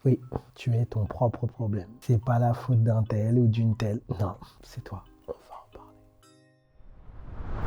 Oui, tu es ton propre problème. C'est pas la faute d'un tel ou d'une telle. Non, c'est toi. On va en parler.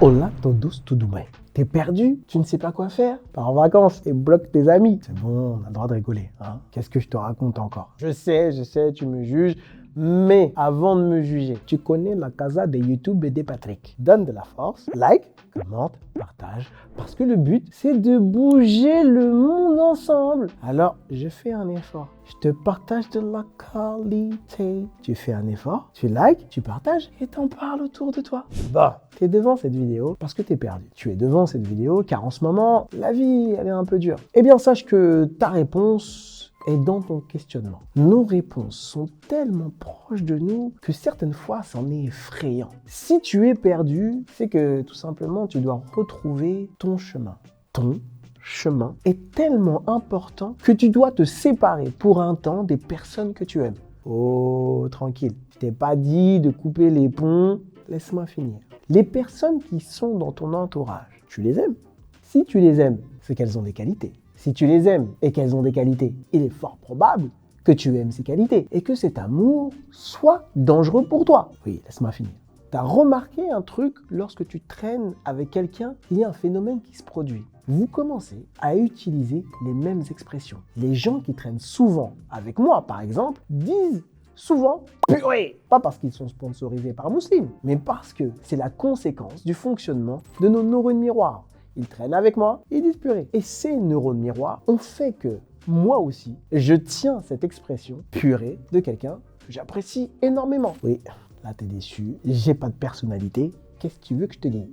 Hola todos, tudo bem. T'es perdu? Tu ne sais pas quoi faire? Pars en vacances et bloque tes amis. C'est bon, on a le droit de rigoler. Hein? Qu'est-ce que je te raconte encore? Je sais, tu me juges. Mais avant de me juger, tu connais la casa de YouTube et des Patrick. Donne de la force, like, commente, partage, parce que le but, c'est de bouger le monde ensemble. Alors, je fais un effort. Je te partage de la qualité. Tu fais un effort, tu likes, tu partages et t'en parles autour de toi. Bon, t'es devant cette vidéo parce que t'es perdu. Tu es devant cette vidéo car en ce moment, la vie, elle est un peu dure. Eh bien, sache que ta réponse est dans ton questionnement. Nos réponses sont tellement proches de nous que certaines fois, c'en est effrayant. Si tu es perdu, c'est que tout simplement, tu dois retrouver ton chemin. Ton chemin est tellement important que tu dois te séparer pour un temps des personnes que tu aimes. Oh, tranquille. Je t'ai pas dit de couper les ponts. Laisse-moi finir. Les personnes qui sont dans ton entourage, tu les aimes. Si tu les aimes, c'est qu'elles ont des qualités. Si tu les aimes et qu'elles ont des qualités, il est fort probable que tu aimes ces qualités et que cet amour soit dangereux pour toi. Oui, laisse-moi finir. Tu as remarqué un truc lorsque tu traînes avec quelqu'un, il y a un phénomène qui se produit. Vous commencez à utiliser les mêmes expressions. Les gens qui traînent souvent avec moi, par exemple, disent souvent purée. Pas parce qu'ils sont sponsorisés par Mousseline, mais parce que c'est la conséquence du fonctionnement de nos neurones miroirs. Ils traînent avec moi, ils disent purée. Et ces neurones miroirs ont fait que moi aussi, je tiens cette expression purée de quelqu'un que j'apprécie énormément. Oui, là t'es déçu, j'ai pas de personnalité, qu'est-ce que tu veux que je te dise?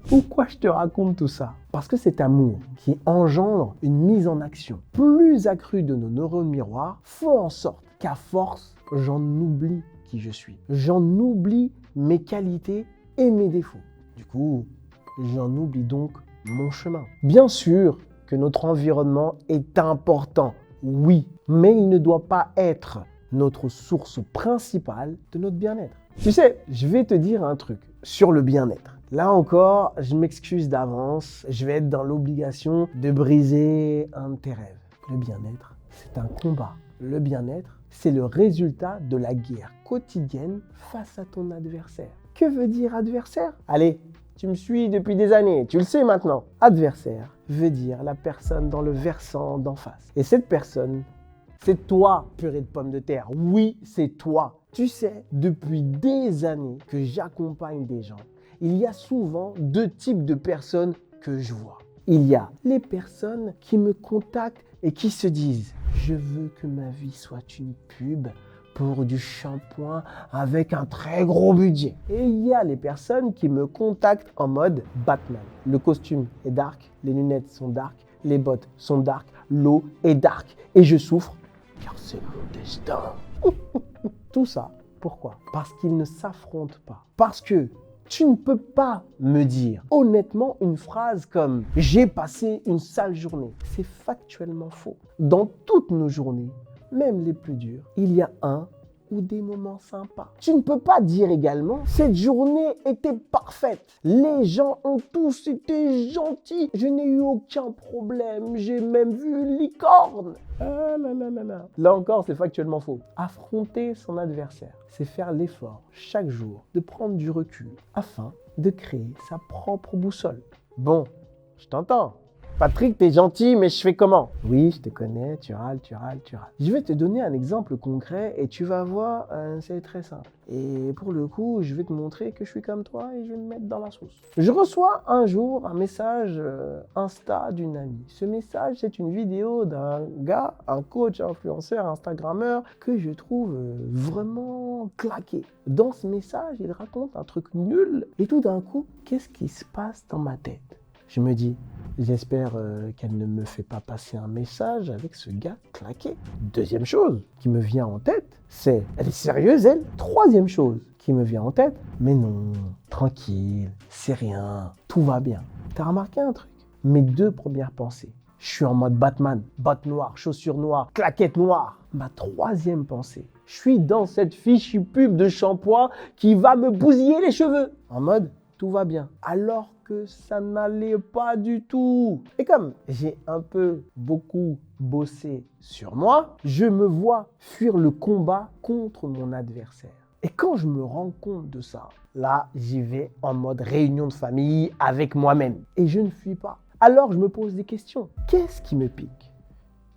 Pourquoi je te raconte tout ça? Parce que cet amour qui engendre une mise en action plus accrue de nos neurones miroirs font en sorte qu'à force, j'en oublie qui je suis. J'en oublie mes qualités et mes défauts. Du coup, j'en oublie donc mon chemin. Bien sûr que notre environnement est important, oui, mais il ne doit pas être notre source principale de notre bien-être. Tu sais, je vais te dire un truc sur le bien-être. Là encore, je m'excuse d'avance, je vais être dans l'obligation de briser un de tes rêves. Le bien-être, c'est un combat. Le bien-être, c'est le résultat de la guerre quotidienne face à ton adversaire. Que veut dire adversaire? Allez, tu me suis depuis des années, tu le sais maintenant. Adversaire veut dire la personne dans le versant d'en face. Et cette personne, c'est toi, purée de pommes de terre. Oui, c'est toi. Tu sais, depuis des années que j'accompagne des gens, il y a souvent deux types de personnes que je vois. Il y a les personnes qui me contactent et qui se disent « Je veux que ma vie soit une pub ». Pour du shampoing avec un très gros budget. Et il y a les personnes qui me contactent en mode Batman. Le costume est dark, les lunettes sont dark, les bottes sont dark, l'eau est dark. Et je souffre car c'est mon destin. Tout ça, pourquoi? Parce qu'ils ne s'affrontent pas. Parce que tu ne peux pas me dire honnêtement une phrase comme « J'ai passé une sale journée ». C'est factuellement faux. Dans toutes nos journées, même les plus durs, il y a un ou des moments sympas. Tu ne peux pas dire également « Cette journée était parfaite. Les gens ont tous été gentils. Je n'ai eu aucun problème. J'ai même vu une licorne. » Là encore, c'est factuellement faux. Affronter son adversaire, c'est faire l'effort chaque jour de prendre du recul afin de créer sa propre boussole. Bon, je t'entends. Patrick, t'es gentil, mais je fais comment? Oui, je te connais, tu râles. Je vais te donner un exemple concret et tu vas voir, c'est très simple. Et pour le coup, je vais te montrer que je suis comme toi et je vais me mettre dans la sauce. Je reçois un jour un message Insta d'une amie. Ce message, c'est une vidéo d'un gars, un coach, influenceur, instagrammeur que je trouve vraiment claqué. Dans ce message, il raconte un truc nul et tout d'un coup, qu'est-ce qui se passe dans ma tête? Je me dis, j'espère qu'elle ne me fait pas passer un message avec ce gars claqué. Deuxième chose qui me vient en tête, c'est, elle est sérieuse elle? Troisième chose qui me vient en tête, mais non, tranquille, c'est rien, tout va bien. T'as remarqué un truc? Mes deux premières pensées, je suis en mode Batman, bottes noires, chaussures noires, claquettes noires. Ma troisième pensée, je suis dans cette fichue pub de shampoing qui va me bousiller les cheveux. En mode, tout va bien. Alors que que ça n'allait pas du tout. Et comme j'ai beaucoup bossé sur moi, je me vois fuir le combat contre mon adversaire. Et quand je me rends compte de ça, là, j'y vais en mode réunion de famille avec moi-même. Et je ne fuis pas. Alors, je me pose des questions. Qu'est-ce qui me pique?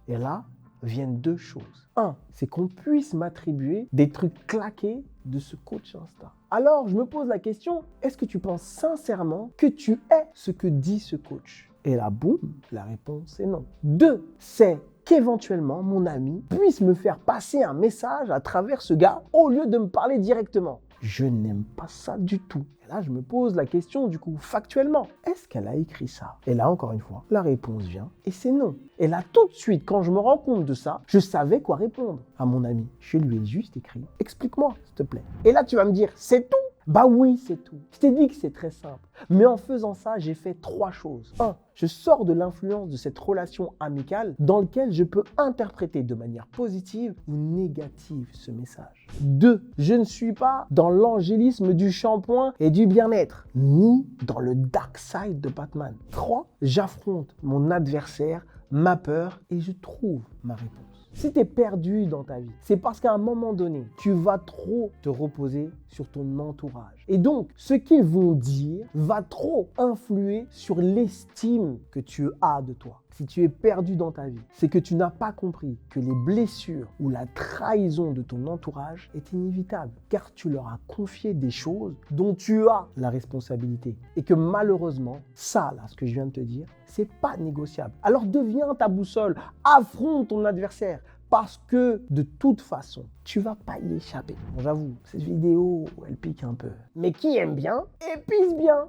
Et là, viennent deux choses. Un, c'est qu'on puisse m'attribuer des trucs claqués de ce coach Insta. Alors, je me pose la question, est-ce que tu penses sincèrement que tu es ce que dit ce coach? Et là, boum, la réponse est non. Deux, c'est qu'éventuellement, mon ami puisse me faire passer un message à travers ce gars au lieu de me parler directement. Je n'aime pas ça du tout. Et là, je me pose la question, du coup, factuellement, est-ce qu'elle a écrit ça? Et là, encore une fois, la réponse vient et c'est non. Et là, tout de suite, quand je me rends compte de ça, je savais quoi répondre à mon ami. Je lui ai juste écrit, explique-moi, s'il te plaît. Et là, tu vas me dire, c'est tout? Bah oui, c'est tout. Je t'ai dit que c'est très simple. Mais en faisant ça, j'ai fait trois choses. 1. Je sors de l'influence de cette relation amicale dans laquelle je peux interpréter de manière positive ou négative ce message. 2. Je ne suis pas dans l'angélisme du shampoing et du bien-être, ni dans le dark side de Batman. 3. J'affronte mon adversaire, ma peur et je trouve ma réponse. Si tu es perdu dans ta vie, c'est parce qu'à un moment donné, tu vas trop te reposer sur ton entourage. Et donc, ce qu'ils vont dire va trop influer sur l'estime que tu as de toi. Si tu es perdu dans ta vie, c'est que tu n'as pas compris que les blessures ou la trahison de ton entourage est inévitable, car tu leur as confié des choses dont tu as la responsabilité. Et que malheureusement, ça, là, ce que je viens de te dire, c'est pas négociable. Alors deviens ta boussole, affronte ton adversaire. Parce que de toute façon, tu vas pas y échapper. Bon, j'avoue, cette vidéo, elle pique un peu. Mais qui aime bien, épice bien.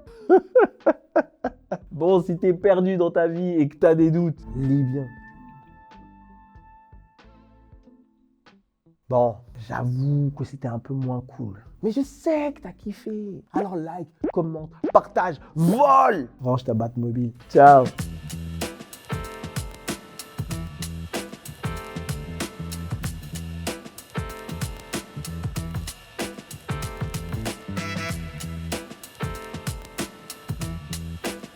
Bon, si t'es perdu dans ta vie et que t'as des doutes, lis bien. Bon, j'avoue que c'était un peu moins cool. Mais je sais que t'as kiffé. Alors like, commente, partage, vole. Range ta Batmobile. Ciao.